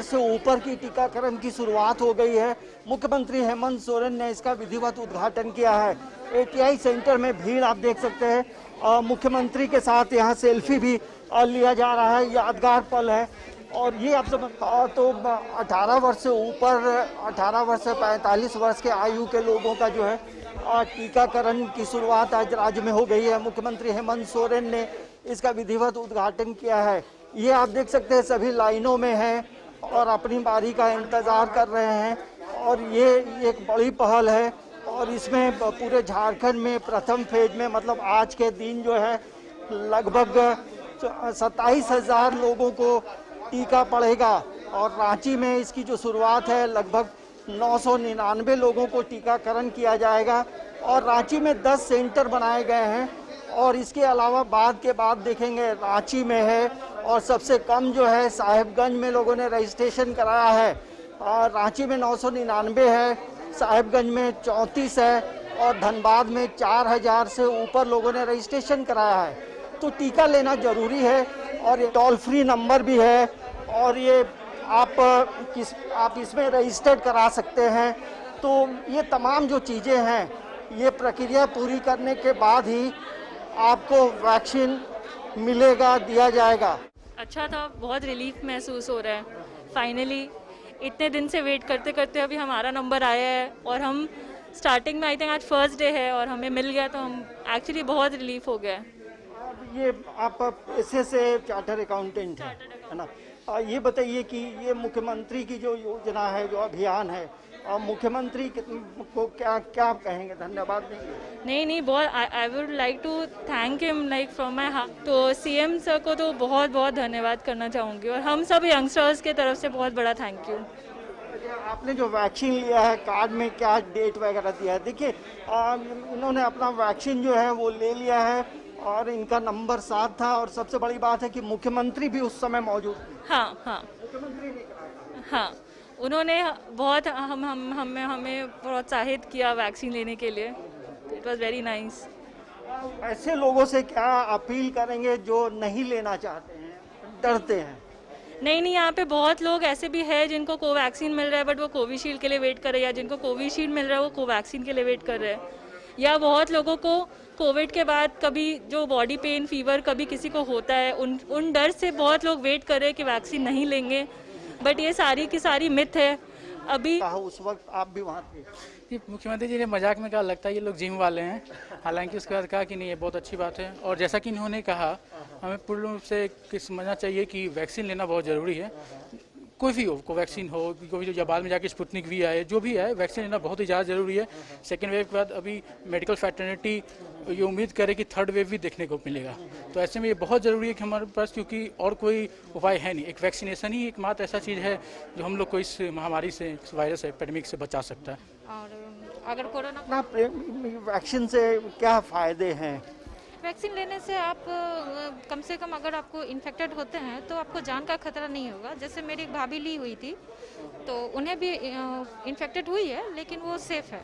से ऊपर की टीकाकरण की शुरुआत हो गई है। मुख्यमंत्री हेमंत सोरेन ने इसका विधिवत उद्घाटन किया है। एटीआई सेंटर में भीड़ आप देख सकते हैं। मुख्यमंत्री के साथ यहाँ सेल्फी भी लिया जा रहा है, यादगार पल है। और ये आप सब तो 18 वर्ष से ऊपर, 18 वर्ष से 45 वर्ष के आयु के लोगों का जो है टीकाकरण की शुरुआत आज राज्य में हो गई है। मुख्यमंत्री हेमंत सोरेन ने इसका विधिवत उद्घाटन किया है। ये आप देख सकते हैं सभी लाइनों में हैं और अपनी बारी का इंतज़ार कर रहे हैं। और ये एक बड़ी पहल है और इसमें पूरे झारखंड में प्रथम फेज में मतलब आज के दिन जो है लगभग 27,000 लोगों को टीका पड़ेगा। और रांची में इसकी जो शुरुआत है लगभग 999 लोगों को टीकाकरण किया जाएगा। और रांची में 10 सेंटर बनाए गए हैं और इसके अलावा बाद देखेंगे रांची में है और सबसे कम जो है साहिबगंज में लोगों ने रजिस्ट्रेशन कराया है। और रांची में 999 है, साहिबगंज में 34 है और धनबाद में 4000 से ऊपर लोगों ने रजिस्ट्रेशन कराया है। तो टीका लेना जरूरी है और ये टोल फ्री नंबर भी है और ये आप इसमें रजिस्टर्ड करा सकते हैं। तो ये तमाम जो चीज़ें हैं ये प्रक्रिया पूरी करने के बाद ही आपको वैक्सीन मिलेगा, दिया जाएगा। अच्छा था, बहुत रिलीफ महसूस हो रहा है। फाइनली इतने दिन से वेट करते करते अभी हमारा नंबर आया है और हम स्टार्टिंग में आई थिंक आज फर्स्ट डे है और हमें मिल गया तो हम एक्चुअली बहुत रिलीफ हो गया। ये आप पैसे से चार्टर अकाउंटेंट है ना। ये बताइए कि ये मुख्यमंत्री की जो योजना है, जो अभियान है, मुख्यमंत्री को क्या क्या कहेंगे, धन्यवाद देंगे? नहीं बहुत I would like to thank him like from my heart. तो सीएम सर को तो बहुत बहुत धन्यवाद करना चाहूँगी और हम सब यंगस्टर्स के तरफ से बहुत बड़ा थैंक यू। आपने जो वैक्सीन लिया है कार्ड में क्या डेट वगैरह दिया है? देखिए इन्होंने अपना वैक्सीन जो है वो ले लिया है और इनका नंबर 7 था और सबसे बड़ी बात है कि मुख्यमंत्री भी उस समय मौजूद थे। हाँ मुख्यमंत्री ने कराया। हाँ, उन्होंने बहुत हमें प्रोत्साहित किया वैक्सीन लेने के लिए। It was very nice. ऐसे लोगों से क्या अपील करेंगे जो नहीं लेना चाहते हैं, डरते हैं? नहीं यहाँ पे बहुत लोग ऐसे भी है जिनको कोवैक्सीन मिल रहा है बट वो कोविशील्ड के लिए वेट कर रहे हैं, या जिनको कोविशील्ड मिल रहा है वो कोवैक्सीन के लिए वेट कर रहे हैं, या बहुत लोगों को कोविड के बाद कभी जो बॉडी पेन, फीवर कभी किसी को होता है, उन डर से बहुत लोग वेट कर रहे हैं कि वैक्सीन नहीं लेंगे। बट ये सारी की सारी मिथ है। अभी उस वक्त आप भी वहाँ थे। मुख्यमंत्री जी ने मजाक में कहा, लगता है ये लोग जिम वाले हैं। हालांकि उसके बाद कहा कि नहीं, ये बहुत अच्छी बात है। और जैसा कि इन्होंने कहा, हमें पूर्ण रूप से समझना चाहिए कि वैक्सीन लेना बहुत ज़रूरी है। कोई भी हो, कोवैक्सीन हो, कोई जो या बाद में जाके स्पुतनिक भी आए, जो भी है, वैक्सीन लेना बहुत ही ज़्यादा ज़रूरी है। सेकेंड वेव के बाद अभी मेडिकल फैटर्निटी ये उम्मीद करे कि थर्ड वेव भी देखने को मिलेगा। तो ऐसे में ये बहुत ज़रूरी है कि हमारे पास, क्योंकि और कोई उपाय है नहीं, एक वैक्सीनेशन ही एकमात्र ऐसा चीज़ है जो हम लोग को इस महामारी से, इस वायरस एपिडेमिक से बचा सकता है। और अगर कोरोना वैक्सीन से क्या फ़ायदे हैं? वैक्सीन लेने से आप कम से कम अगर आपको इन्फेक्टेड होते हैं तो आपको जान का खतरा नहीं होगा। जैसे मेरी एक भाभी ली हुई थी तो उन्हें भी इन्फेक्टेड हुई है लेकिन वो सेफ है।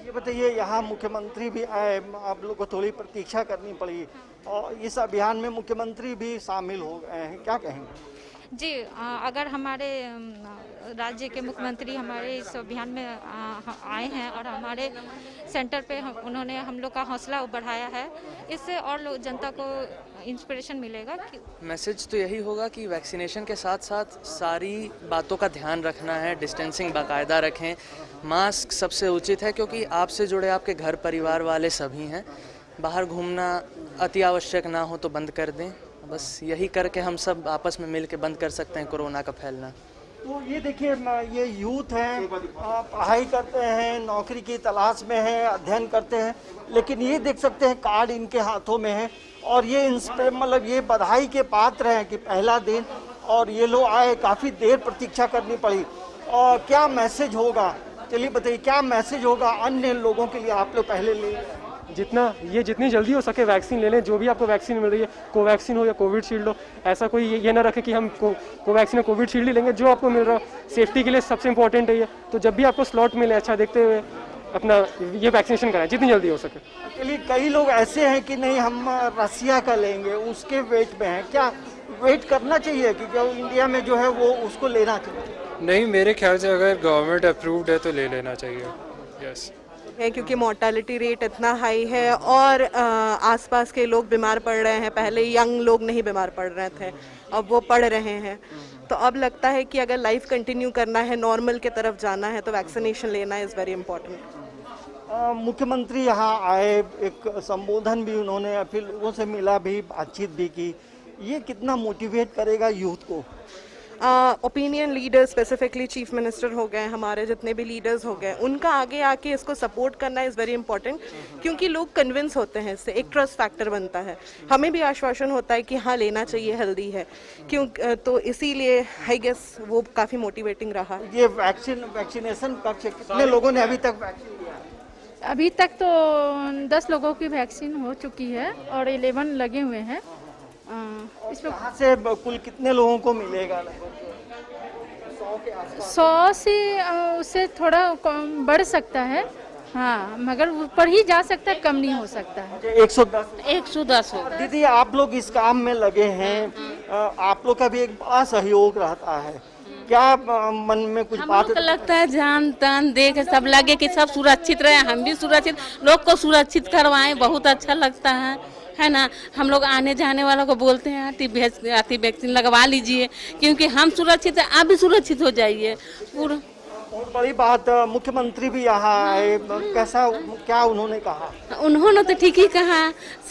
ये बताइए, यहाँ मुख्यमंत्री भी आए, आप लोग को थोड़ी प्रतीक्षा करनी पड़ी और इस अभियान में मुख्यमंत्री भी शामिल हो गए हैं, क्या कहेंगे? जी, अगर हमारे राज्य के मुख्यमंत्री हमारे इस अभियान में आए हैं और हमारे सेंटर पे उन्होंने हम लोग का हौसला बढ़ाया है, इससे और लोग जनता को इंस्पिरेशन मिलेगा। मैसेज तो यही होगा कि वैक्सीनेशन के साथ साथ सारी बातों का ध्यान रखना है, डिस्टेंसिंग बाकायदा रखें, मास्क सबसे उचित है क्योंकि आपसे जुड़े आपके घर परिवार वाले सभी हैं। बाहर घूमना अति आवश्यक ना हो तो बंद कर दें। बस यही करके हम सब आपस में मिल के बंद कर सकते हैं कोरोना का फैलना। तो ये देखिए, ये यूथ हैं, पढ़ाई करते हैं, नौकरी की तलाश में हैं, अध्ययन करते हैं, लेकिन ये देख सकते हैं कार्ड इनके हाथों में है और ये मतलब ये बधाई के पात्र हैं कि पहला दिन और ये लोग आए, काफ़ी देर प्रतीक्षा करनी पड़ी। और क्या मैसेज होगा, चलिए बताइए, क्या मैसेज होगा अन्य लोगों के लिए? आप लोग पहले ले जितनी जल्दी हो सके वैक्सीन ले लें। जो भी आपको वैक्सीन मिल रही है, कोवैक्सीन हो या कोविशील्ड हो, ऐसा कोई ये ना रखे कि हम कोवैक्सीन या कोविशील्ड ही लेंगे। जो आपको मिल रहा हो सेफ्टी के लिए सबसे इम्पोर्टेंट है ये। तो जब भी आपको स्लॉट मिले, अच्छा देखते हुए अपना ये वैक्सीनेशन कराएं जितनी जल्दी हो सके। चलिए, कई लोग ऐसे हैं कि नहीं हम रसिया का लेंगे, उसके वेट में हैं, क्या वेट करना चाहिए कि जो इंडिया में जो है वो उसको लेना चाहिए? नहीं, मेरे ख्याल से अगर गवर्नमेंट अप्रूव्ड है तो ले लेना चाहिए। यस है क्योंकि मोर्टालिटी रेट इतना हाई है और आसपास के लोग बीमार पड़ रहे हैं। पहले यंग लोग नहीं बीमार पड़ रहे थे, अब वो पड़ रहे हैं। तो अब लगता है कि अगर लाइफ कंटिन्यू करना है, नॉर्मल के तरफ जाना है, तो वैक्सीनेशन लेना इज़ वेरी इंपॉर्टेंट। मुख्यमंत्री यहाँ आए, एक संबोधन भी उन्होंने, फिर लोगों से मिला भी, बातचीत भी की। ये कितना मोटिवेट करेगा यूथ को? Opinion leaders, specifically chief minister हो गए, हमारे जितने भी लीडर्स हो गए, उनका आगे आके इसको सपोर्ट करना इज़ वेरी इंपॉर्टेंट, क्योंकि लोग कन्विंस होते हैं इससे, एक ट्रस्ट फैक्टर बनता है। हमें भी आश्वासन होता है कि हाँ लेना चाहिए, हेल्दी है, क्यों। तो इसीलिए आई गेस वो काफ़ी मोटिवेटिंग रहा। ये वैक्सीनेशन कक्ष कितने लोगों ने अभी तक वैक्सीन लिया है? अभी तक तो 10 लोगों की वैक्सीन हो चुकी है और 11 लगे हुए हैं। इसमें यहाँ से कुल कितने लोगों को मिलेगा? 100 से उससे थोड़ा बढ़ सकता है, हाँ, मगर ऊपर ही जा सकता है, कम नहीं हो सकता है। 110 हो। दीदी, आप लोग इस काम में लगे हैं, आप लोग का भी एक बड़ा सहयोग रहता है, क्या मन में कुछ बात? हमको लगता है जान तान दे के सब लगे कि सब सुरक्षित रहे, हम भी सुरक्षित, लोग को सुरक्षित करवाएं, बहुत अच्छा लगता है ना। हम लोग आने जाने वालों को बोलते हैं आती वैक्सीन लगवा लीजिए, क्योंकि हम सुरक्षित हैं, आप भी सुरक्षित हो जाइए। पूरा बहुत बड़ी बात, मुख्यमंत्री भी यहाँ आए, कैसा, क्या उन्होंने कहा? उन्होंने तो ठीक ही कहा,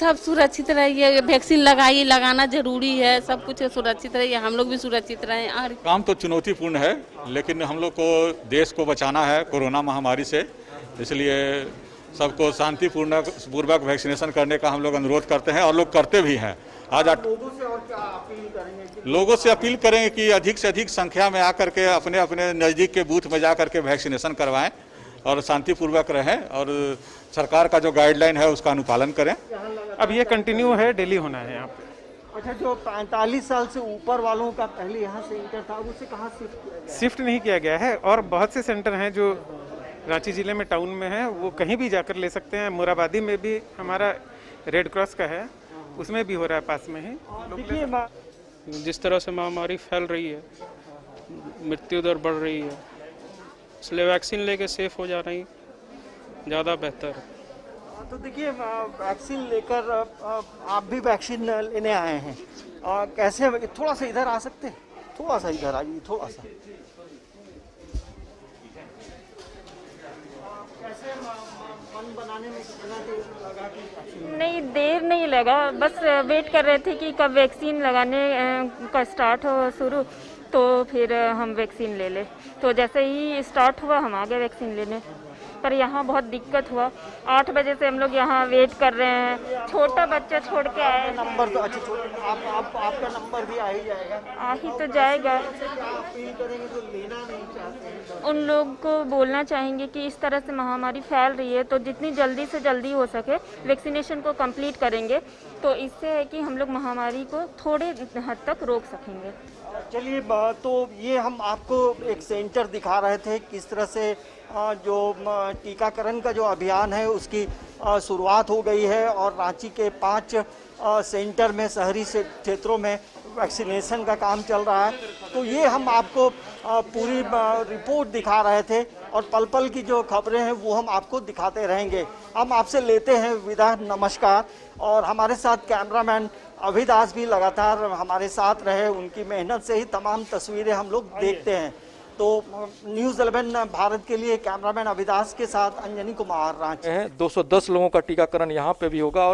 सब सुरक्षित रहिए, वैक्सीन लगाइए, लगाना जरूरी है, सब कुछ सुरक्षित रहिए, हम लोग भी सुरक्षित रहें। और काम तो चुनौतीपूर्ण है, लेकिन हम लोग को देश को बचाना है कोरोना महामारी से, इसलिए सबको शांतिपूर्वक वैक्सीनेशन करने का हम लोग अनुरोध करते हैं और लोग करते भी हैं। आज लोगों से और क्या अपील करेंगे? लोगों से अपील करेंगे कि अधिक से अधिक संख्या में आकर के अपने अपने नज़दीक के बूथ में जा करके वैक्सीनेशन करवाएं और शांतिपूर्वक रहें और सरकार का जो गाइडलाइन है उसका अनुपालन करें। अब ये कंटिन्यू है, डेली होना है यहाँ पे। अच्छा, जो 45 साल से ऊपर वालों का पहले यहाँ सेंटर था, उसे कहाँ शिफ्ट किया गया? शिफ्ट नहीं किया गया है, और बहुत से सेंटर हैं जो रांची जिले में टाउन में है, वो कहीं भी जाकर ले सकते हैं। मुराबादी में भी हमारा रेड क्रॉस का है, उसमें भी हो रहा है पास में ही। देखिए, जिस तरह से महामारी फैल रही है, मृत्यु दर बढ़ रही है, इसलिए वैक्सीन लेके सेफ हो जा रही ज़्यादा बेहतर है। तो देखिए, वैक्सीन लेकर आप भी वैक्सीन लेने आए हैं, कैसे, थोड़ा सा इधर आ सकते हैं? थोड़ा सा इधर आइए, थोड़ा सा। कैसे मन बनाने में कितना देर लगा कि? नहीं, देर नहीं लगा, बस वेट कर रहे थे कि कब वैक्सीन लगाने का स्टार्ट हो शुरू, तो फिर हम वैक्सीन ले ले। तो जैसे ही स्टार्ट हुआ हम आ गए वैक्सीन लेने, पर यहाँ बहुत दिक्कत हुआ। 8 बजे से हम लोग यहाँ वेट कर रहे हैं, छोटा बच्चा छोड़ के आए। नंबर तो अच्छा, आपका नंबर भी आ ही जाएगा। आ ही तो जाएगा। अपील करेंगे तो लेना नहीं चाहते हैं? उन लोग को बोलना चाहेंगे कि इस तरह से महामारी फैल रही है, तो जितनी जल्दी से जल्दी हो सके वैक्सीनेशन को कंप्लीट करेंगे, तो इससे है कि हम लोग महामारी को थोड़े हद तक रोक सकेंगे। चलिए, तो ये हम आपको एक सेंटर दिखा रहे थे, किस तरह से जो टीकाकरण का जो अभियान है उसकी शुरुआत हो गई है और रांची के 5 सेंटर में, शहरी क्षेत्रों में वैक्सीनेशन का काम चल रहा है। तो ये हम आपको पूरी रिपोर्ट दिखा रहे थे और पल पल की जो खबरें हैं वो हम आपको दिखाते रहेंगे। हम आपसे लेते हैं विदा, नमस्कार। और हमारे साथ कैमरामैन अभिदास भी लगातार हमारे साथ रहे, उनकी मेहनत से ही तमाम तस्वीरें हम लोग देखते हैं। तो न्यूज़ 11 भारत के लिए कैमरामैन अभिदास के साथ अंजनी कुमार, रांची। 210 लोगों का टीकाकरण यहाँ पे भी होगा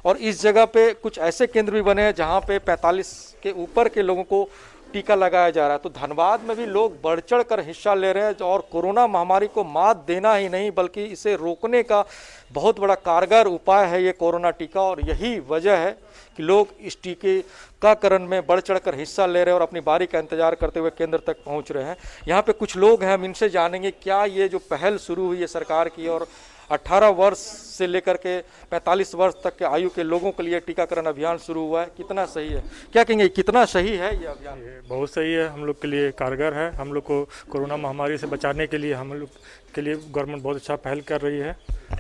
और इस जगह पे कुछ ऐसे केंद्र भी बने हैं जहाँ पे 45 के ऊपर के लोगों को टीका लगाया जा रहा है। तो धनबाद में भी लोग बढ़ चढ़ कर हिस्सा ले रहे हैं और कोरोना महामारी को मात देना ही नहीं बल्कि इसे रोकने का बहुत बड़ा कारगर उपाय है ये कोरोना टीका। और यही वजह है कि लोग इस टीकाकरण में बढ़ चढ़ कर हिस्सा ले रहे हैं और अपनी बारी का इंतजार करते हुए केंद्र तक पहुंच रहे हैं। यहाँ पे कुछ लोग हैं, हम इनसे जानेंगे क्या ये जो पहल शुरू हुई है सरकार की और 18 वर्ष से लेकर के 45 वर्ष तक के आयु के लोगों के लिए टीकाकरण अभियान शुरू हुआ है, कितना सही है? क्या कहेंगे, कितना सही है ये अभियान? बहुत सही है, हम लोग के लिए कारगर है। हम लोग को कोरोना महामारी से बचाने के लिए हम लोग के लिए गवर्नमेंट बहुत अच्छा पहल कर रही है।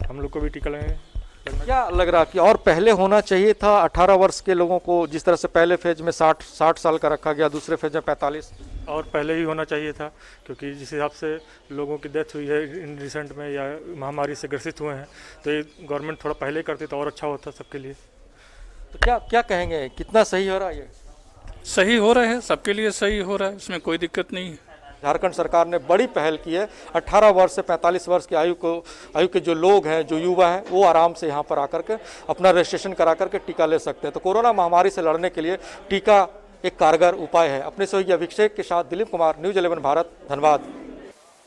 हम लोग को भी टीका लगेंगे। क्या लग रहा कि और पहले होना चाहिए था 18 वर्ष के लोगों को, जिस तरह से पहले फेज में 60 साल का रखा गया, दूसरे फेज में 45? और पहले ही होना चाहिए था, क्योंकि जिस हिसाब से लोगों की डेथ हुई है इन रिसेंट में या महामारी से ग्रसित हुए हैं, तो ये गवर्नमेंट थोड़ा पहले करती तो और अच्छा होता सबके लिए। तो क्या क्या कहेंगे, कितना सही हो रहा है ये? सही हो रहा है, सबके लिए सही हो रहा है, इसमें कोई दिक्कत नहीं है। झारखंड सरकार ने बड़ी पहल की है। 18 वर्ष से 45 वर्ष की आयु के जो लोग हैं, जो युवा हैं, वो आराम से यहाँ पर आकर के अपना रजिस्ट्रेशन करा करके टीका ले सकते हैं। तो कोरोना महामारी से लड़ने के लिए टीका एक कारगर उपाय है। अपने सहयोगी अभिषेक के साथ दिलीप कुमार, न्यूज़ 11 भारत, धन्यवाद।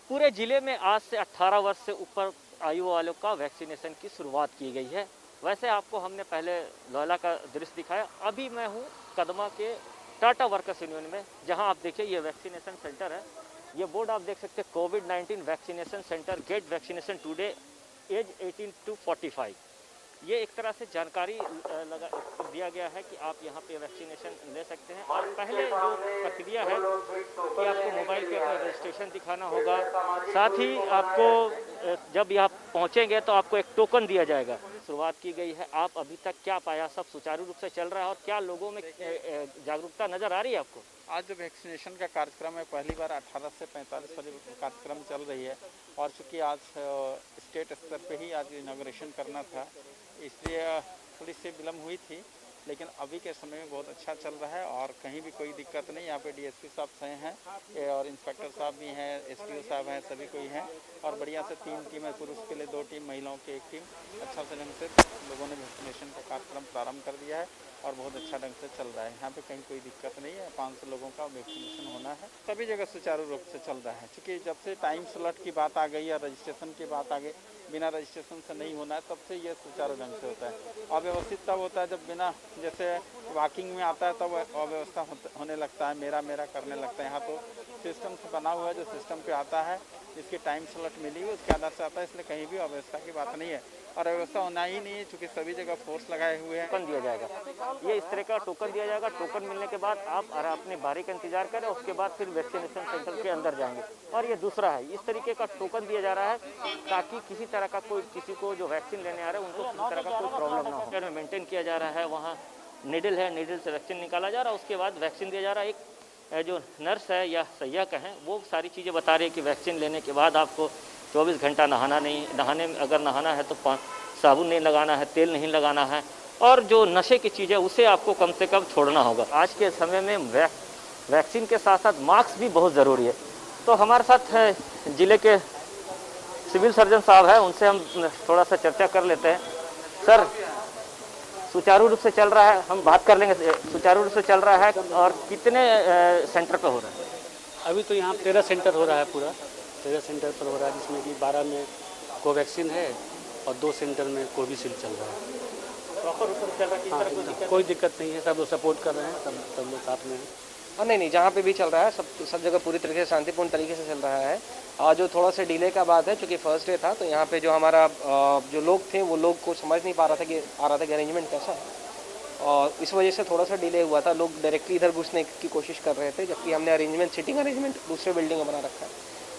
पूरे जिले में आज से 18 वर्ष से ऊपर आयु वालों का वैक्सीनेशन की शुरुआत की गई है। वैसे आपको हमने पहले लोहला का दृश्य दिखाया, अभी मैं हूँ कदमा के टाटा वर्कर्स यूनियन में, जहां आप देखिए ये वैक्सीनेशन सेंटर है। ये बोर्ड आप देख सकते हैं, कोविड-19 vaccination centre, get vaccination today, age 18 to 45। ये एक तरह से जानकारी दिया गया है कि आप यहाँ पे वैक्सीनेशन ले सकते हैं। और पहले जो प्रक्रिया है कि आपको मोबाइल पे अपना रजिस्ट्रेशन दिखाना होगा, साथ ही आपको जब यहाँ पहुँचेंगे तो आपको एक टोकन दिया जाएगा। शुरुआत की गई है, आप अभी तक क्या पाया, सब सुचारू रूप से चल रहा है और क्या लोगों में जागरूकता नजर आ रही है आपको? आज जो वैक्सीनेशन का कार्यक्रम है, पहली बार 18 से 45 वाली कार्यक्रम चल रही है, और चूँकि आज स्टेट स्तर पे ही आज इनॉग्रेशन करना था, इसलिए थोड़ी सी विलम्ब हुई थी, लेकिन अभी के समय में बहुत अच्छा चल रहा है और कहीं भी कोई दिक्कत नहीं। यहाँ पे डीएसपी साहब हैं और इंस्पेक्टर साहब भी हैं, एसटीओ साहब हैं, सभी कोई हैं और बढ़िया से 3 टीम है, पुरुष के लिए 2 टीम, महिलाओं की 1 टीम। अच्छा से ढंग से लोगों ने वैक्सीनेशन का कार्यक्रम प्रारंभ कर दिया है और बहुत अच्छा ढंग से चल रहा है। यहाँ पे कहीं कोई दिक्कत नहीं है। 500 लोगों का वैक्सीनेशन होना है, सभी जगह सुचारू रूप से चल रहा है। चूँकि जब से टाइम स्लॉट की बात आ गई या रजिस्ट्रेशन की बात आ गई, बिना रजिस्ट्रेशन से नहीं होना है, तब से ये सुचारू ढंग से होता है। अव्यवस्थित तब होता है जब बिना, जैसे वॉकिंग में आता है तब अव्यवस्था होने लगता है, मेरा करने लगता है। यहाँ तो सिस्टम से बना हुआ है, जो सिस्टम पे आता है, जिसकी टाइम स्लॉट मिली हुई उसके आधार से आता है, इसलिए कहीं भी अव्यवस्था की बात नहीं है और अव्यवस्था होना ही नहीं है, चूँकि सभी जगह फोर्स लगाए हुए हैं। टोकन दिया जाएगा, ये इस तरह का टोकन दिया जाएगा। टोकन मिलने के बाद आप अपनी बारी का इंतजार करें, उसके बाद फिर वैक्सीनेशन सेंटर के अंदर जाएंगे। और ये दूसरा है, इस तरीके का टोकन दिया जा रहा है ताकि किसी तरह का किसी को जो वैक्सीन लेने आ रहे हैं उनको किसी तरह का कोई प्रॉब्लम ना हो। मेंटेन किया जा रहा है, वहाँ निडल है, निडल से वैक्सीन निकाला जा रहा है, उसके बाद वैक्सीन दिया जा रहा है। एक जो नर्स है या सैया कहें, वो सारी चीज़ें बता रही है कि वैक्सीन लेने के बाद आपको 24 घंटा नहाना नहीं, अगर नहाना है तो साबुन नहीं लगाना है, तेल नहीं लगाना है, और जो नशे की चीज़ है उसे आपको कम से कम छोड़ना होगा। आज के समय में वैक्सीन के साथ साथ मास्क भी बहुत ज़रूरी है। तो हमारे साथ ज़िले के सिविल सर्जन साहब हैं, उनसे हम थोड़ा सा चर्चा कर लेते हैं। सर, सुचारू रूप से चल रहा है, हम बात कर लेंगे, सुचारू रूप से चल रहा है और कितने सेंटर पे हो रहा है? अभी तो यहाँ 13 सेंटर हो रहा है, पूरा 13 सेंटर पर हो रहा है, जिसमें कि 12 में कोवैक्सीन है और 2 सेंटर में कोविशील्ड चल रहा है। प्रॉपर रूप से चल रहा है, किस तरह हाँ, कोई दिक्कत नहीं है, सब लोग सपोर्ट कर रहे हैं, सब लोग साथ में हैं। हाँ, नहीं, जहाँ पे भी चल रहा है सब जगह पूरी तरीके से शांतिपूर्ण तरीके से चल रहा है। और जो थोड़ा सा डिले का बात है, क्योंकि फर्स्ट डे था, तो यहाँ पे जो हमारा जो लोग थे वो लोग को समझ नहीं पा रहा था कि अरेंजमेंट कैसा है, और इस वजह से थोड़ा सा डिले हुआ था। लोग डायरेक्टली इधर घुसने की कोशिश कर रहे थे, जबकि हमने सिटिंग अरेंजमेंट दूसरे बिल्डिंग में बना रखा है।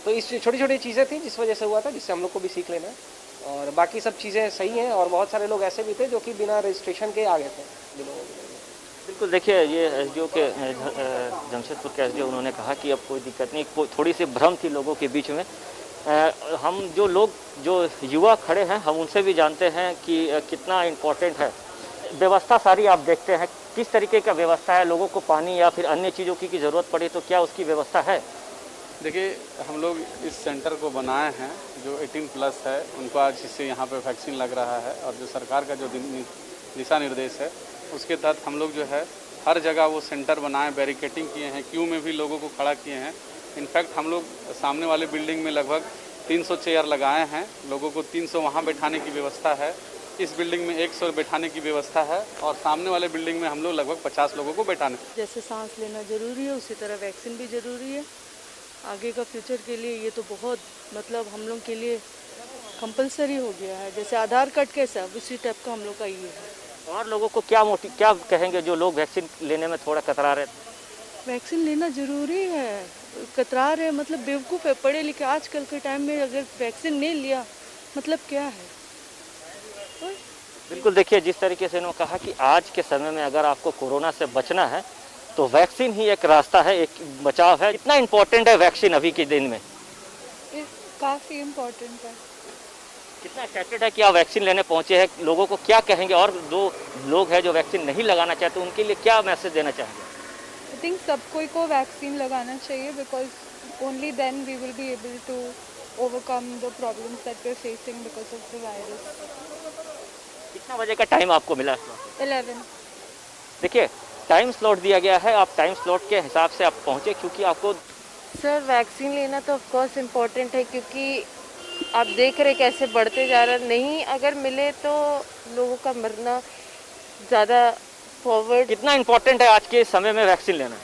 तो इस छोटी छोटी चीज़ें थी जिस वजह से हुआ था, जिससे हम लोग को भी सीख लेना है। और बाकी सब चीज़ें सही हैं, और बहुत सारे लोग ऐसे भी थे जो कि बिना रजिस्ट्रेशन के आ गए थे। बिल्कुल, देखिए ये एसडीओ के जमशेदपुर के एसडीओ, उन्होंने कहा कि अब कोई दिक्कत नहीं, थोड़ी सी भ्रम थी लोगों के बीच में। हम जो युवा खड़े हैं, हम उनसे भी जानते हैं कि कितना इम्पोर्टेंट है व्यवस्था। सारी आप देखते हैं किस तरीके का व्यवस्था है, लोगों को पानी या फिर अन्य चीज़ों की ज़रूरत पड़े तो क्या उसकी व्यवस्था है? देखिए, हम लोग इस सेंटर को बनाए हैं, जो 18+ है उनको आज इससे यहाँ पे वैक्सीन लग रहा है, और जो सरकार का जो दिशा निर्देश है उसके तहत हम लोग जो है हर जगह वो सेंटर बनाए, बैरिकेटिंग किए हैं, क्यू में भी लोगों को खड़ा किए हैं। इनफैक्ट हम लोग सामने वाले बिल्डिंग में लगभग 300 चेयर लगाए हैं, लोगों को 300 वहाँ बैठाने की व्यवस्था है। इस बिल्डिंग में 100 बैठाने की व्यवस्था है, और सामने वाले बिल्डिंग में हम लोग लगभग 50 लोगों को बैठाने। जैसे सांस लेना ज़रूरी है, उसी तरह वैक्सीन भी ज़रूरी है। आगे का फ्यूचर के लिए ये तो बहुत हम लोग के लिए कंपलसरी हो गया है। जैसे आधार कार्ड कैसा, उसी टाइप का हम लोग का ये है। और लोगों को क्या कहेंगे जो लोग वैक्सीन लेने में थोड़ा कतरा रहे? वैक्सीन लेना ज़रूरी है, कतरा रहे बेवकूफ़ है। पढ़े लिखे आजकल के टाइम में अगर वैक्सीन नहीं लिया मतलब क्या है? बिल्कुल, देखिए जिस तरीके से इन्होंने कहा कि आज के समय में अगर आपको कोरोना से बचना है तो वैक्सीन ही एक रास्ता है, एक बचाव है। कितना इम्पोर्टेंट है वैक्सीन अभी के दिन में? काफ़ी इम्पोर्टेंट है। कितना एक्साइटेड है कि आप वैक्सीन लेने पहुंचे हैं? लोगों को क्या कहेंगे, और जो लोग हैं जो वैक्सीन नहीं लगाना चाहते उनके लिए क्या मैसेज देना चाहेंगे? आई थिंक सबको को वैक्सीन लगाना चाहिए because only then we will be able to overcome the problems that we are facing because of the virus. कितना बजे का टाइम आपको मिला? 11। देखिए टाइम स्लॉट दिया गया है, आप टाइम स्लॉट के हिसाब से आप पहुंचे, क्योंकि आपको सर वैक्सीन लेना तो ऑफ कोर्स इम्पोर्टेंट है, क्योंकि आप देख रहे कैसे बढ़ते जा रहा, नहीं अगर मिले तो लोगों का मरना ज़्यादा फॉरवर्ड। कितना इम्पोर्टेंट है आज के समय में वैक्सीन लेना?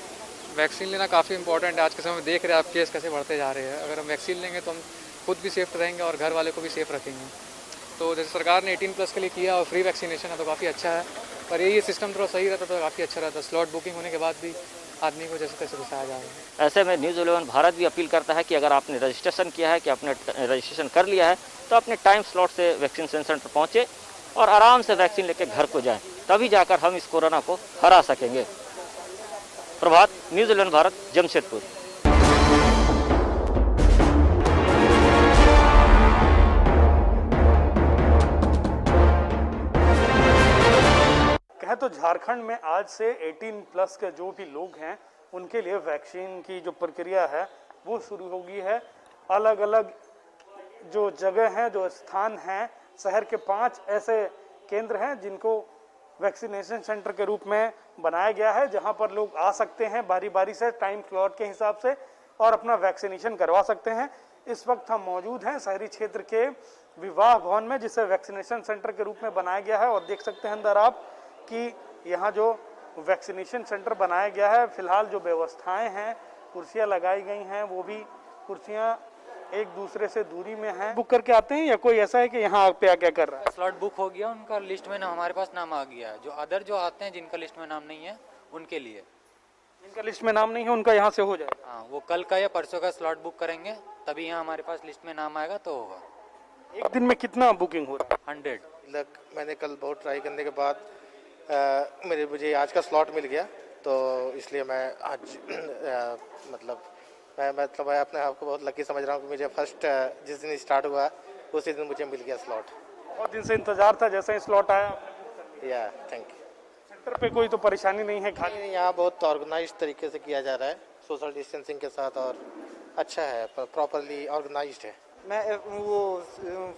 वैक्सीन लेना काफ़ी इंपॉर्टेंट है। आज के समय में देख रहे हैं आप केस कैसे बढ़ते जा रहे हैं। अगर हम वैक्सीन लेंगे तो हम खुद भी सेफ रहेंगे और घर वाले को भी सेफ रखेंगे। तो जैसे सरकार ने 18+ के लिए किया और फ्री वैक्सीनेशन है तो काफ़ी अच्छा है, पर ये सिस्टम थोड़ा सही रहता तो काफ़ी अच्छा रहता। स्लॉट बुकिंग होने के बाद भी आदमी को जैसे तैसे घुसाया जा रहा है। ऐसे में न्यूज़ 11 भारत भी अपील करता है कि अगर आपने रजिस्ट्रेशन किया है, कि आपने रजिस्ट्रेशन कर लिया है, तो अपने टाइम स्लॉट से वैक्सीनेशन सेंटर पहुँचे और आराम से वैक्सीन लेकर घर को जाएं, तभी जाकर हम इस कोरोना को हरा सकेंगे। प्रभात, न्यूज़ 11 भारत, जमशेदपुर। कहें तो झारखंड में आज से 18+ के जो भी लोग हैं उनके लिए वैक्सीन की जो प्रक्रिया है वो शुरू हो गई है। अलग अलग जो जगह हैं, जो स्थान हैं, शहर के 5 ऐसे केंद्र हैं जिनको वैक्सीनेशन सेंटर के रूप में बनाया गया है, जहां पर लोग आ सकते हैं बारी बारी से टाइम स्लॉट के हिसाब से और अपना वैक्सीनेशन करवा सकते हैं। इस वक्त हम मौजूद हैं शहरी क्षेत्र के विवाह भवन में, जिसे वैक्सीनेशन सेंटर के रूप में बनाया गया है, और देख सकते हैं अंदर आप कि यहाँ जो वैक्सीनेशन सेंटर बनाया गया है, फिलहाल जो व्यवस्थाएं हैं, कुर्सियाँ लगाई गई हैं, वो भी कुर्सियाँ एक दूसरे से दूरी में हैं। बुक करके आते हैं या कोई ऐसा है कि यहाँ पे क्या कर रहा है? स्लॉट बुक हो गया, उनका लिस्ट में नाम हमारे पास नाम आ गया है। जो अदर जो आते हैं जिनका लिस्ट में नाम नहीं है उनके लिए, जिनका लिस्ट में नाम नहीं है उनका यहाँ से हो जाएगा। हाँ, वो कल का या परसों का स्लॉट बुक करेंगे तभी यहाँ हमारे पास लिस्ट में नाम आएगा तो होगा। एक दिन में कितना बुकिंग हो रहा है? 100। मैंने कल बहुत ट्राई करने के बाद मुझे आज का स्लॉट मिल गया, तो इसलिए मैं आज मैं अपने आप को बहुत लकी समझ रहा हूँ कि मुझे फर्स्ट जिस दिन स्टार्ट हुआ उसी दिन मुझे मिल गया स्लॉट। बहुत दिन से इंतजार था, जैसे ही स्लॉट आया। या थैंक यू। सेंटर पे कोई तो परेशानी नहीं है? खाली यहाँ बहुत ऑर्गेनाइज तरीके से किया जा रहा है, सोशल डिस्टेंसिंग के साथ, और अच्छा है, प्रॉपरली ऑर्गेनाइज्ड है। मैं वो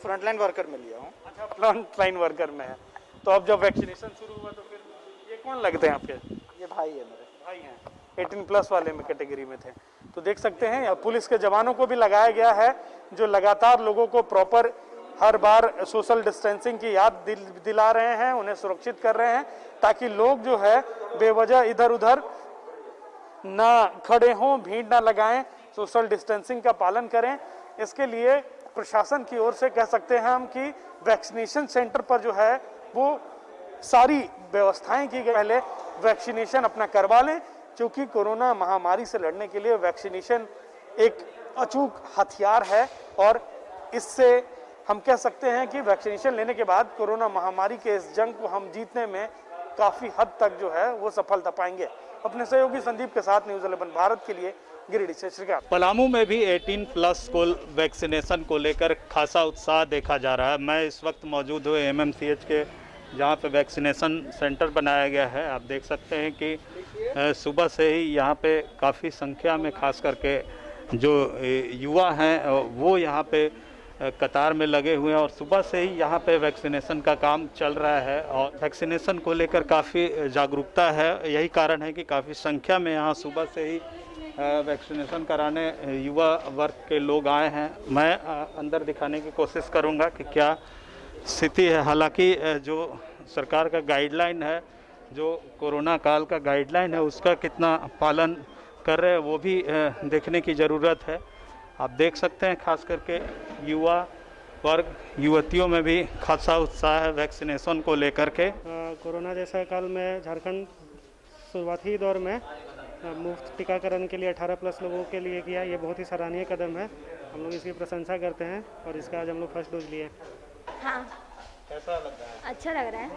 फ्रंटलाइन वर्कर में लिया हूँ। अच्छा, फ्रंटलाइन वर्कर में है। तो अब जब वैक्सीनेशन शुरू हुआ तो फिर ये कौन लगते हैं आपके? ये भाई है मेरे। भाई हैं, 18+ वाले में कैटेगरी में थे। तो देख सकते हैं यहाँ पुलिस के जवानों को भी लगाया गया है, जो लगातार लोगों को प्रॉपर हर बार सोशल डिस्टेंसिंग की याद दिला रहे हैं, उन्हें सुरक्षित कर रहे हैं, ताकि लोग जो है बेवजह इधर उधर ना खड़े हों, भीड़ ना लगाएं, सोशल डिस्टेंसिंग का पालन करें। इसके लिए प्रशासन की ओर से कह सकते हैं हम कि वैक्सीनेशन सेंटर पर जो है वो सारी व्यवस्थाएं की गई। पहले वैक्सीनेशन अपना करवा लें, क्योंकि कोरोना महामारी से लड़ने के लिए वैक्सीनेशन एक अचूक हथियार है, और इससे हम कह सकते हैं कि वैक्सीनेशन लेने के बाद कोरोना महामारी के इस जंग को हम जीतने में काफ़ी हद तक जो है वो सफलता पाएंगे। अपने सहयोगी संदीप के साथ न्यूज़ 11 भारत के लिए गिरिडीह से श्रीकांत। पलामू में भी 18+ को वैक्सीनेशन को लेकर खासा उत्साह देखा जा रहा है। मैं इस वक्त मौजूद हूँ MMCH के, जहाँ पे वैक्सीनेशन सेंटर बनाया गया है। आप देख सकते हैं कि सुबह से ही यहाँ पे काफ़ी संख्या में खास करके जो युवा हैं वो यहाँ पे कतार में लगे हुए हैं, और सुबह से ही यहाँ पे वैक्सीनेशन का काम चल रहा है, और वैक्सीनेशन को लेकर काफ़ी जागरूकता है। यही कारण है कि काफ़ी संख्या में यहाँ सुबह से ही वैक्सीनेशन कराने युवा वर्ग के लोग आए हैं। मैं अंदर दिखाने की कोशिश करूँगा कि क्या स्थिति है। हालांकि जो सरकार का गाइडलाइन है, जो कोरोना काल का गाइडलाइन है, उसका कितना पालन कर रहे हैं वो भी देखने की ज़रूरत है। आप देख सकते हैं खास करके युवा वर्ग, युवतियों में भी खासा उत्साह है वैक्सीनेशन को लेकर के। कोरोना जैसा काल में झारखंड शुरुआती दौर में मुफ्त टीकाकरण के लिए 18+ लोगों के लिए किया, ये बहुत ही सराहनीय कदम है। हम लोग इसकी प्रशंसा करते हैं, और इसका आज हम लोग फर्स्ट डोज लिए। हाँ, कैसा लग रहा है? अच्छा लग रहा है।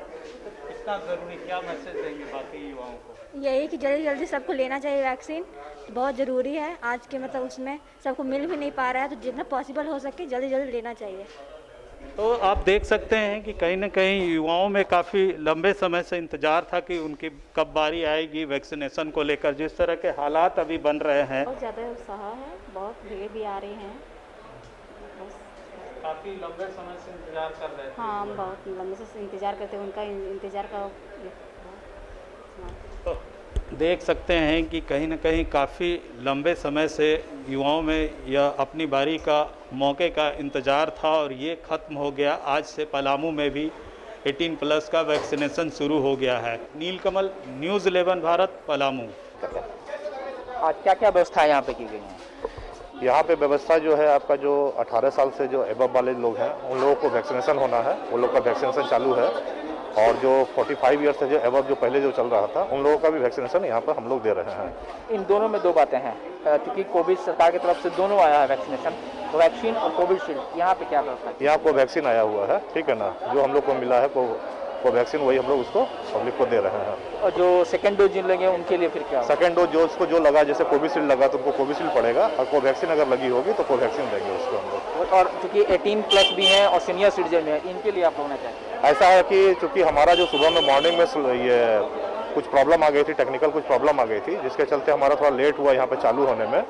कितना ज़रूरी, क्या मैसेज देंगे बाकी युवाओं को? यही कि जल्दी जल्दी सबको लेना चाहिए वैक्सीन, बहुत ज़रूरी है आज के मतलब उसमें सबको मिल भी नहीं पा रहा है, तो जितना पॉसिबल हो सके जल्दी जल्दी लेना चाहिए। तो आप देख सकते हैं कि कहीं ना कहीं युवाओं में काफ़ी लंबे समय से इंतजार था कि उनकी कब बारी आएगी वैक्सीनेशन को लेकर। जिस तरह के हालात अभी बन रहे हैं, बहुत ज़्यादा उत्साह है, बहुत भीड़ भी आ रही हैं, बस काफ़ी लंबे समय से इंतजार कर रहे थे। हाँ, हम बहुत लंबे से इंतज़ार करते हैं, उनका इंतज़ार का। तो देख सकते हैं कि कहीं ना कहीं काफ़ी लंबे समय से युवाओं में यह अपनी बारी का मौके का इंतज़ार था और ये ख़त्म हो गया। आज से पलामू में भी 18+ का वैक्सीनेशन शुरू हो गया है। नीलकमल, न्यूज़ 11 भारत, पलामू। आज क्या क्या व्यवस्था यहाँ पे की गई है? यहाँ पे व्यवस्था जो है आपका जो 18 साल से जो एबव वाले लोग हैं उन लोगों को वैक्सीनेशन होना है, उन लोगों का वैक्सीनेशन चालू है। और जो 45 ईयर से जो एबव जो पहले जो चल रहा था उन लोगों का भी वैक्सीनेशन यहाँ पर हम लोग दे रहे हैं। इन दोनों में दो बातें हैं, क्योंकि कोविड सरकार की तरफ से दोनों आया है वैक्सीनेशन, तो वैक्सीन और कोविशील्ड, यहाँ पे क्या व्यवस्था है? यहाँ कोवैक्सीन आया हुआ है, ठीक है ना, जो हम लोग को मिला है कोवैक्सीन वही हम लोग उसको पब्लिक को दे रहे हैं। और जो सेकेंड डोज जिन लेंगे उनके लिए फिर क्या? सेकेंड डोज जो उसको जो लगा, जैसे कोविशील्ड लगा तो उनको कोविशील्ड पड़ेगा, और कोवैक्सीन अगर लगी होगी तो कोवैक्सीन देंगे उसको हम लोग। और चूँकि 18+ भी हैं और सीनियर सिटीजन भी हैं, इनके लिए आप लोगों ने क्या किया? ऐसा है कि चूँकि हमारा जो सुबह में मॉर्निंग में ये कुछ प्रॉब्लम आ गई थी, टेक्निकल कुछ प्रॉब्लम आ गई थी, जिसके चलते हमारा थोड़ा लेट हुआ यहाँ पे चालू होने में।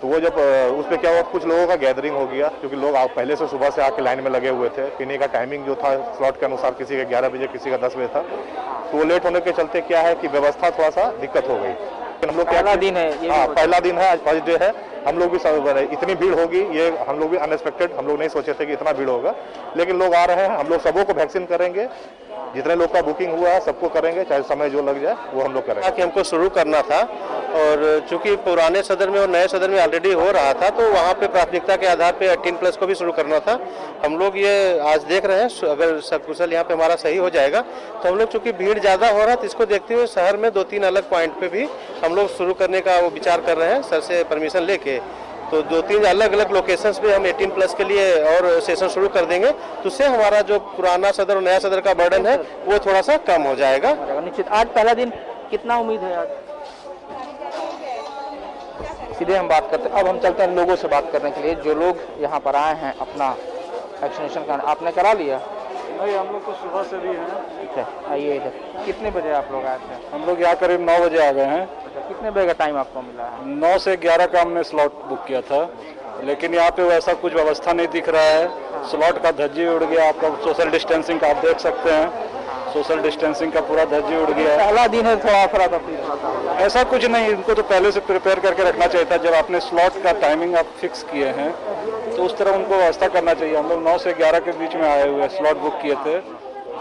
तो वो जब उस पर क्या हुआ, कुछ लोगों का गैदरिंग हो गया, क्योंकि लोग पहले से सुबह से आके लाइन में लगे हुए थे। पीने का टाइमिंग जो था स्लॉट के अनुसार किसी का 11 बजे, किसी का 10 बजे था, तो वो लेट होने के चलते क्या है कि व्यवस्था थोड़ा सा दिक्कत हो गई। हम लोग पहला दिन है ये? हाँ, पहला दिन है, आज फर्स्ट डे है। हम लोग भी इतनी भीड़ होगी ये हम लोग भी अनएक्सपेक्टेड, हम लोग नहीं सोचे थे कि इतना भीड़ होगा, लेकिन लोग आ रहे हैं। हम लोग सबों को वैक्सीन करेंगे, जितने लोग का बुकिंग हुआ है सबको करेंगे, चाहे समय जो लग जाए वो हम लोग करेंगे। कि हमको शुरू करना था, और चूंकि पुराने सदर में और नए सदर में ऑलरेडी हो रहा था, तो वहाँ पे प्राथमिकता के आधार पे 18+ को भी शुरू करना था। हम लोग ये आज देख रहे हैं, अगर सकुशल यहाँ पे हमारा सही हो जाएगा तो हम लोग चूंकि भीड़ ज़्यादा हो रहा है, तो इसको देखते हुए शहर में 2-3 अलग पॉइंट पे भी हम लोग शुरू करने का वो विचार कर रहे हैं, सर से परमिशन लेके। तो 2-3 अलग अलग लोकेशंस पे हम 18+ के लिए और सेशन शुरू कर देंगे, तो उससे हमारा जो पुराना सदर और नया सदर का बर्डन है वो थोड़ा सा कम हो जाएगा। निश्चित। आज पहला दिन, कितना उम्मीद है आज? सीधे हम बात करते हैं, अब हम चलते हैं लोगों से बात करने के लिए, जो लोग यहाँ पर आए हैं अपना वैक्सीनेशन कराने। आपने करा लिया? नहीं, हम लोग तो सुबह से भी हैं। ठीक है, आइए इधर। कितने बजे आप लोग आए थे? हम लोग यहाँ करीब 9 बजे आ गए हैं। कितने बजे का टाइम आपको मिला है? 9 से 11 का हमने स्लॉट बुक किया था, लेकिन यहाँ पे वैसा कुछ व्यवस्था नहीं दिख रहा है। स्लॉट का धज्जी उड़ गया, आपका सोशल डिस्टेंसिंग का आप देख सकते हैं, सोशल डिस्टेंसिंग का पूरा धज्जी उड़ गया है। पहला दिन है, थोड़ा अफरा-तफरी। ऐसा कुछ नहीं, इनको तो पहले से प्रिपेयर करके रखना चाहिए था। जब आपने स्लॉट का टाइमिंग आप फिक्स किए हैं तो उस तरह उनको व्यवस्था करना चाहिए। हम लोग 9 से 11 के बीच में आए हुए स्लॉट बुक किए थे,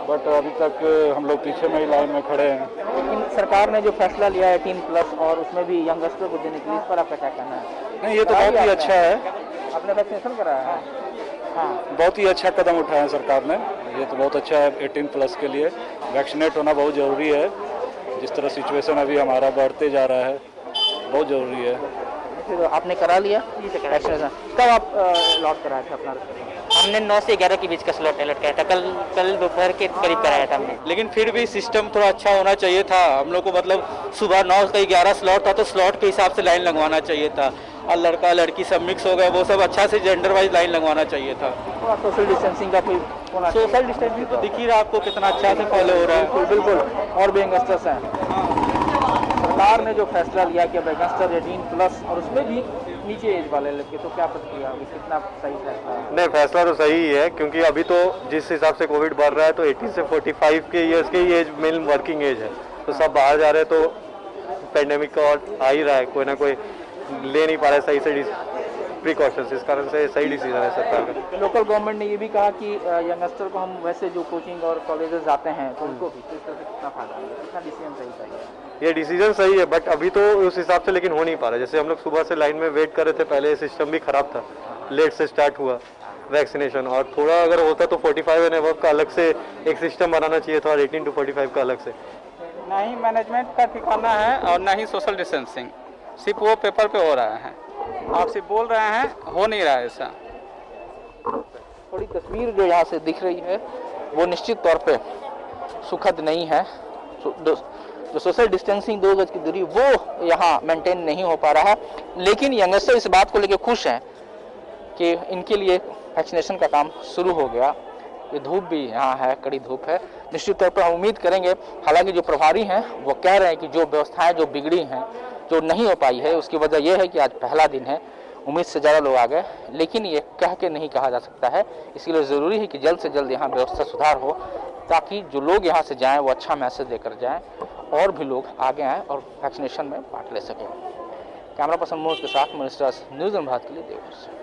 बट अभी तक हम लोग पीछे में ही लाइन में खड़े हैं। लेकिन सरकार ने जो फैसला लिया है 18+ और उसमें भी यंगस्टर को देने के लिए, इस पर आपका क्या कहना है? नहीं, ये तो बहुत ही अच्छा है। आपने वैक्सीनेशन कराया है? हाँ, बहुत ही अच्छा कदम उठाया है सरकार ने, ये तो बहुत अच्छा है। 18+ के लिए वैक्सीनेट होना बहुत ज़रूरी है। जिस तरह सिचुएशन अभी हमारा बढ़ते जा रहा है, बहुत ज़रूरी है। तो आपने करा लिया वैक्सीनेशन? कब आप लॉट कराए थे अपना? हमने 9 से 11 के बीच का स्लॉट अलॉट कराया था, कल दोपहर के करीब कराया था हमने। लेकिन फिर भी सिस्टम थोड़ा अच्छा होना चाहिए था। हम लोग को मतलब सुबह 9 से 11 स्लॉट था, तो स्लॉट के हिसाब से लाइन लगवाना चाहिए था। और लड़का लड़की सब मिक्स हो गए, वो सब अच्छा से जेंडर वाइज लाइन लगवाना चाहिए था। सोशल डिस्टेंसिंग का कोई सोशल डिस्टेंसिंग तो दिख ही रहा आपको कितना अच्छा से फॉलो हो रहा है। बिल्कुल। और भी यंगस्टर्स हैं। सरकार ने जो फैसला लिया कि अब यंगस्टर 18+ और उसमें भी नीचे एज वाले लड़के, तो क्या प्रतिक्रिया होगी? कितना सही फैसला है? नहीं, फैसला तो सही है, क्योंकि अभी तो जिस हिसाब से कोविड बढ़ रहा है तो 18 से 45 के ईयर्स की एज मेन वर्किंग एज है, तो सब बाहर जा रहे हैं, तो पेंडेमिक का और आ ही रहा है, कोई ना कोई ले नहीं पा रहा है सही से प्रिकॉशंस, इस कारण से सही डिसीजन है सरकार का। लोकल गवर्नमेंट ने ये भी कहा कि यंगस्टर को हम वैसे जो कोचिंग और कॉलेजेस जाते हैं तो उनको भी, तो इस तरह से कितना फायदा है, कितना डिसीजन सही चाहिए? ये डिसीजन सही है, बट अभी तो उस हिसाब से लेकिन हो नहीं पा रहा है। जैसे हम लोग सुबह से लाइन में वेट कर रहे थे, पहले सिस्टम भी खराब था, लेट से स्टार्ट हुआ वैक्सीनेशन, और थोड़ा अगर होता तो 45 एंड अबव का अलग से एक सिस्टम बनाना चाहिए था, और 18 to 45 का अलग से। ना ही मैनेजमेंट का ठिकाना है और ना ही सोशल डिस्टेंसिंग, सिर्फ वो पेपर पे हो रहा है। आप सिर्फ बोल रहे हैं, हो नहीं रहा है ऐसा। थोड़ी तस्वीर जो यहाँ से दिख रही है वो निश्चित तौर पे सुखद नहीं है। जो सोशल डिस्टेंसिंग 2 गज की दूरी वो यहाँ मेंटेन नहीं हो पा रहा है। लेकिन यंगस्टर इस बात को लेकर खुश हैं कि इनके लिए वैक्सीनेशन का काम शुरू हो गया। ये धूप भी यहाँ है, कड़ी धूप है। निश्चित तौर पर हम उम्मीद करेंगे, हालांकि जो प्रभारी हैं वो कह रहे हैं कि जो व्यवस्थाएं जो बिगड़ी हैं, जो नहीं हो पाई है, उसकी वजह यह है कि आज पहला दिन है, उम्मीद से ज़्यादा लोग आ गए। लेकिन ये कह के नहीं कहा जा सकता है, इसलिए ज़रूरी है कि जल्द से जल्द यहाँ व्यवस्था सुधार हो, ताकि जो लोग यहाँ से जाएँ वो अच्छा मैसेज देकर जाएँ और भी लोग आगे आएँ और वैक्सीनेशन में पार्ट ले सकें। कैमरा पर्सन मनोज के साथ मिनिस्टर्स न्यूज़ भारत के लिए देवघर से।